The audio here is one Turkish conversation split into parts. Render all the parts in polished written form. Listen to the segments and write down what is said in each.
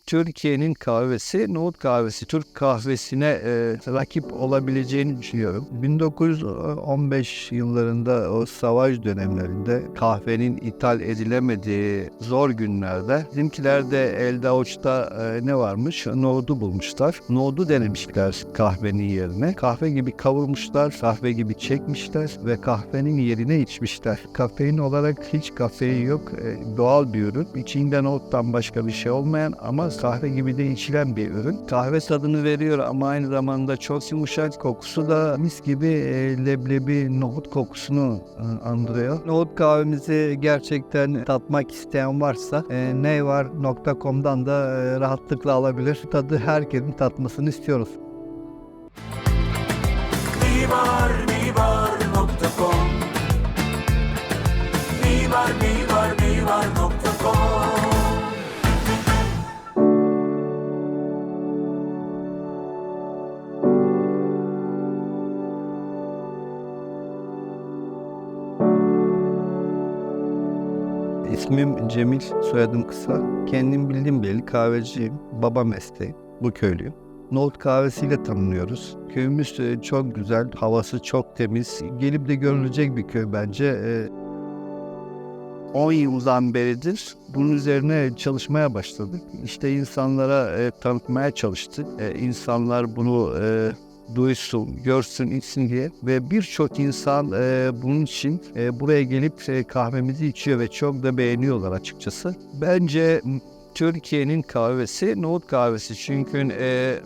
Türkiye'nin kahvesi, nohut kahvesi, Türk kahvesine rakip olabileceğini düşünüyorum. 1915 yıllarında o savaş dönemlerinde kahvenin ithal edilemediği zor günlerde bizimkiler de elde avuçta ne varmış? Nohudu bulmuşlar. Nohudu denemişler kahvenin yerine. Kahve gibi kavurmuşlar, kahve gibi çekmişler ve kahvenin yerine içmişler. Kafein olarak hiç kafein yok. Doğal bir ürün. İçinde nohuttan başka bir şey olmayan ama kahve gibi de içilen bir ürün. Kahve tadını veriyor ama aynı zamanda çok yumuşak. Kokusu da mis gibi leblebi nohut kokusunu andırıyor. Nohut kahvemizi gerçekten tatmak isteyen varsa neyvar.com'dan da rahatlıkla alabilir. Tadı herkesin tatmasını istiyoruz. Neyvar.com Neyvar.com İsmim Cemil, soyadım kısa. Kendim bildiğim bileli kahveciyim. Baba mesleği, bu köylüyüm. Nohut kahvesiyle tanınıyoruz. Köyümüz çok güzel, havası çok temiz. Gelip de görülecek bir köy bence. 10 yıldan beridir bunun üzerine çalışmaya başladık. İşte insanlara tanıtmaya çalıştık. İnsanlar bunu duysun, görsün, içsin diye ve birçok insan bunun için buraya gelip kahvemizi içiyor ve çok da beğeniyorlar açıkçası. Bence Türkiye'nin kahvesi nohut kahvesi çünkü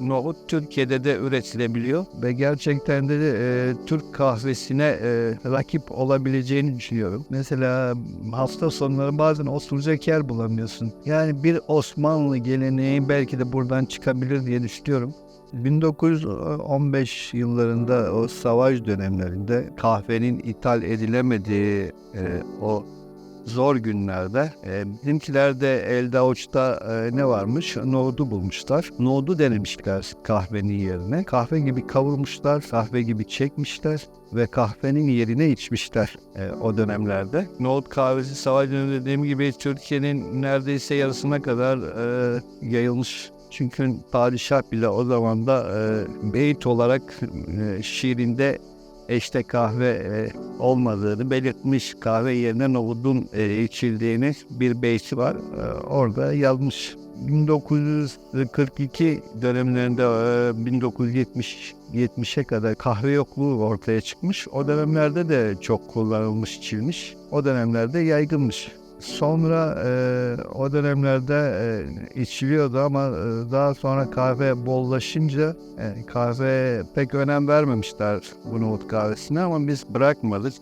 nohut Türkiye'de de üretilebiliyor ve gerçekten de Türk kahvesine rakip olabileceğini düşünüyorum. Mesela hafta sonları bazen oturacak yer bulamıyorsun. Yani bir Osmanlı geleneği belki de buradan çıkabilir diye düşünüyorum. 1915 yıllarında o savaş dönemlerinde kahvenin ithal edilemediği o zor günlerde bizimkiler de elde avuçta ne varmış? Nohudu bulmuşlar. Nohudu denemişler kahvenin yerine. Kahve gibi kavurmuşlar, kahve gibi çekmişler ve kahvenin yerine içmişler o dönemlerde. Nohut kahvesi savaş döneminde dediğim gibi Türkiye'nin neredeyse yarısına kadar yayılmış. Çünkü padişah bile o zaman da beyit olarak şiirinde işte kahve olmadığını belirtmiş, kahve yerine nohudun içildiğini bir beyti var. Orada yazmış. 1942 dönemlerinde 1970'e kadar kahve yokluğu ortaya çıkmış. O dönemlerde de çok kullanılmış, içilmiş. O dönemlerde yaygınmış. Sonra o dönemlerde içiliyordu ama daha sonra kahve bollaşınca kahve pek önem vermemişler bu nohut kahvesine ama biz bırakmadık.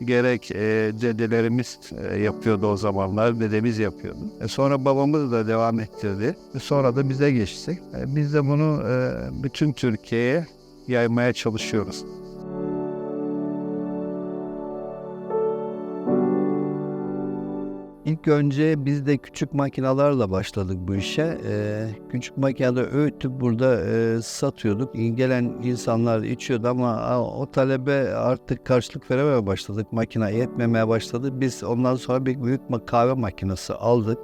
Gerek dedelerimiz yapıyordu o zamanlar, dedemiz yapıyordu. Sonra babamız da devam ettirdi. Sonra da bize geçti. Biz de bunu bütün Türkiye'ye yaymaya çalışıyoruz. İlk önce biz de küçük makinelerle başladık bu işe. Küçük makinede öğütüp burada satıyorduk. Gelen insanlar içiyordu ama o talebe artık karşılık veremeye başladık. Makine yetmemeye başladı. Biz ondan sonra bir büyük kahve makinesi aldık.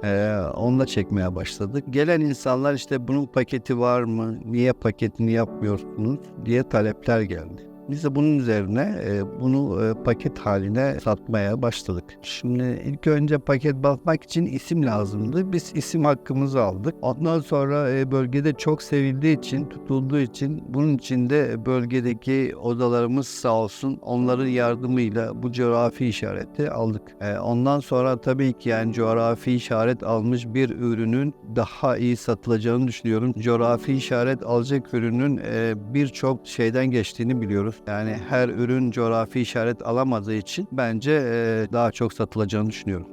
Onunla çekmeye başladık. Gelen insanlar işte bunun paketi var mı? Niye paketini yapmıyorsunuz diye talepler geldi. Biz de bunun üzerine bunu paket haline satmaya başladık. Şimdi ilk önce paket basmak için isim lazımdı. Biz isim hakkımızı aldık. Ondan sonra bölgede çok sevildiği için, tutulduğu için bunun için de bölgedeki odalarımız sağ olsun onların yardımıyla bu coğrafi işareti aldık. Ondan sonra tabii ki yani coğrafi işaret almış bir ürünün daha iyi satılacağını düşünüyorum. Coğrafi işaret alacak ürünün birçok şeyden geçtiğini biliyoruz. Yani her ürün coğrafi işaret alamadığı için bence daha çok satılacağını düşünüyorum.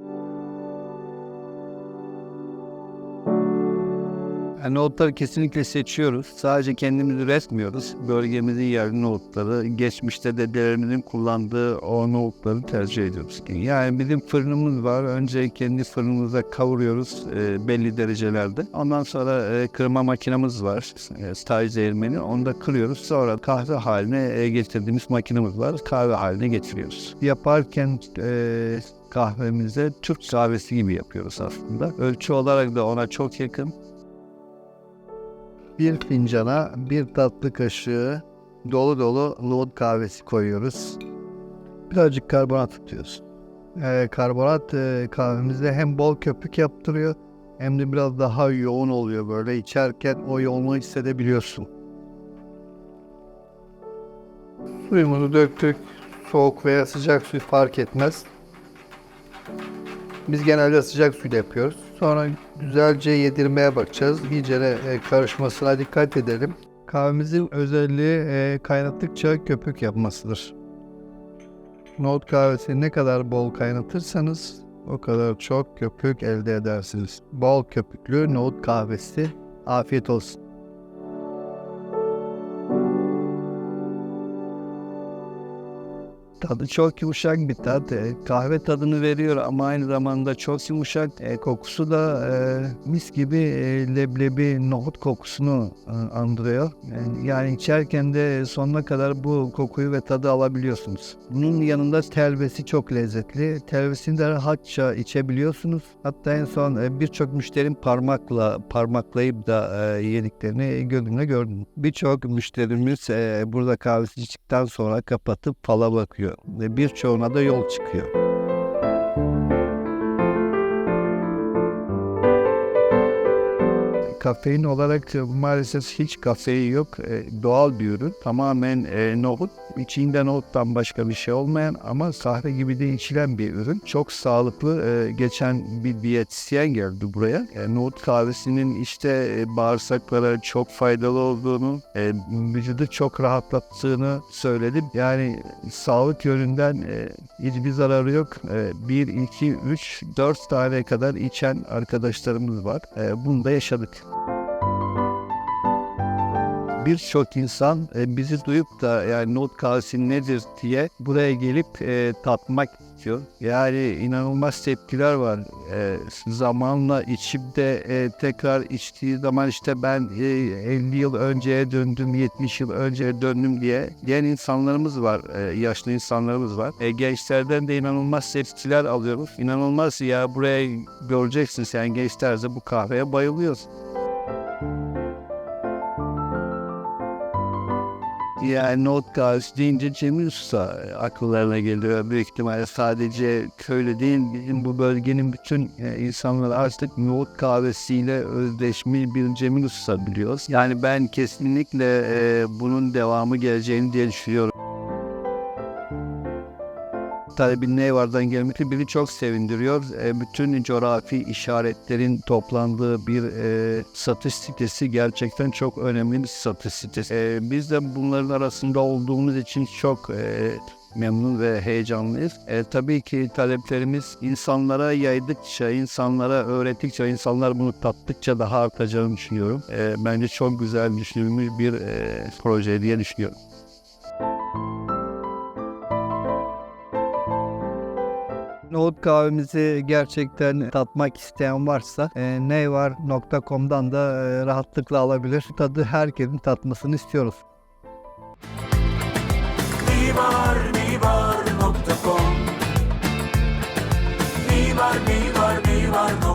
Yani nohutları kesinlikle seçiyoruz. Sadece kendimiz üretmiyoruz. Bölgemizin yerli nohutları, geçmişte dedelerimizin kullandığı o nohutları tercih ediyoruz. Yani bizim fırınımız var. Önce kendi fırınımızda kavuruyoruz belli derecelerde. Ondan sonra kırma makinamız var. Staj değirmeni. Onu da kırıyoruz. Sonra kahve haline getirdiğimiz makinamız var. Kahve haline getiriyoruz. Yaparken kahvemize Türk kahvesi gibi yapıyoruz aslında. Ölçü olarak da ona çok yakın. Bir fincana bir tatlı kaşığı dolu dolu nohut kahvesi koyuyoruz. Birazcık karbonat atıyoruz. Karbonat kahvemizde hem bol köpük yaptırıyor hem de biraz daha yoğun oluyor, böyle içerken o yoğunluğu hissedebiliyorsun. Suyumuzu döktük. Soğuk veya sıcak su fark etmez. Biz genelde sıcak suyla yapıyoruz. Sonra güzelce yedirmeye bakacağız. İyice karışmasına dikkat edelim. Kahvemizin özelliği kaynattıkça köpük yapmasıdır. Nohut kahvesini ne kadar bol kaynatırsanız o kadar çok köpük elde edersiniz. Bol köpüklü nohut kahvesi. Afiyet olsun. Tadı çok yumuşak bir tat. Kahve tadını veriyor ama aynı zamanda çok yumuşak. Kokusu da mis gibi leblebi nohut kokusunu andırıyor. Yani içerken de sonuna kadar bu kokuyu ve tadı alabiliyorsunuz. Bunun yanında telvesi çok lezzetli. Telvesini de rahatça içebiliyorsunuz. Hatta en son birçok müşterim parmaklayıp da yediklerini gözümle gördüm. Birçok müşterimiz burada kahvesi içtikten sonra kapatıp fala bakıyor. Ve birçoğuna da yol çıkıyor. Kafein olarak maalesef hiç kafein yok. Doğal bir ürün. Tamamen nohut. İçinde nohuttan başka bir şey olmayan ama kahve gibi de içilen bir ürün. Çok sağlıklı. Geçen bir diyetisyen geldi buraya. Nohut kahvesinin işte bağırsaklara çok faydalı olduğunu, vücudu çok rahatlattığını söyledi. Yani sağlık yönünden hiçbir zararı yok. 1, 2, 3, 4 tane kadar içen arkadaşlarımız var. Bunu da yaşadık. Birçok insan bizi duyup da yani nohut kahvesi nedir diye buraya gelip tatmak istiyor. Yani inanılmaz tepkiler var. Zamanla içip de tekrar içtiği zaman işte ben 50 yıl önceye döndüm, 70 yıl önceye döndüm diyen insanlarımız var. Yaşlı insanlarımız var. Gençlerden de inanılmaz tepkiler alıyoruz. İnanılmaz ya, buraya göreceksin sen, gençler de bu kahveye bayılıyorsun. Yani nohut kahvesi deyince Cemil Usta akıllarına geliyor. Büyük ihtimalle sadece köylü değil, bizim bu bölgenin bütün insanları artık nohut kahvesiyle özdeşmiş bir Cemil Usta biliyoruz. Yani ben kesinlikle bunun devamı geleceğini diye düşünüyorum. Talebin Neyvar'dan gelmesi beni çok sevindiriyor. Bütün coğrafi işaretlerin toplandığı bir satış sitesi, gerçekten çok önemli bir satış sitesi. Biz de bunların arasında olduğumuz için çok memnun ve heyecanlıyız. Tabii ki taleplerimiz insanlara yaydıkça, insanlara öğrettikçe, insanlar bunu tattıkça daha artacağını düşünüyorum. Bence çok güzel düşünülmüş bir proje diye düşünüyorum. Nohut kahvemizi gerçekten tatmak isteyen varsa neyvar.com'dan da rahatlıkla alabilir. Tadı herkesin tatmasını istiyoruz. Neyvar.com Neyvar.com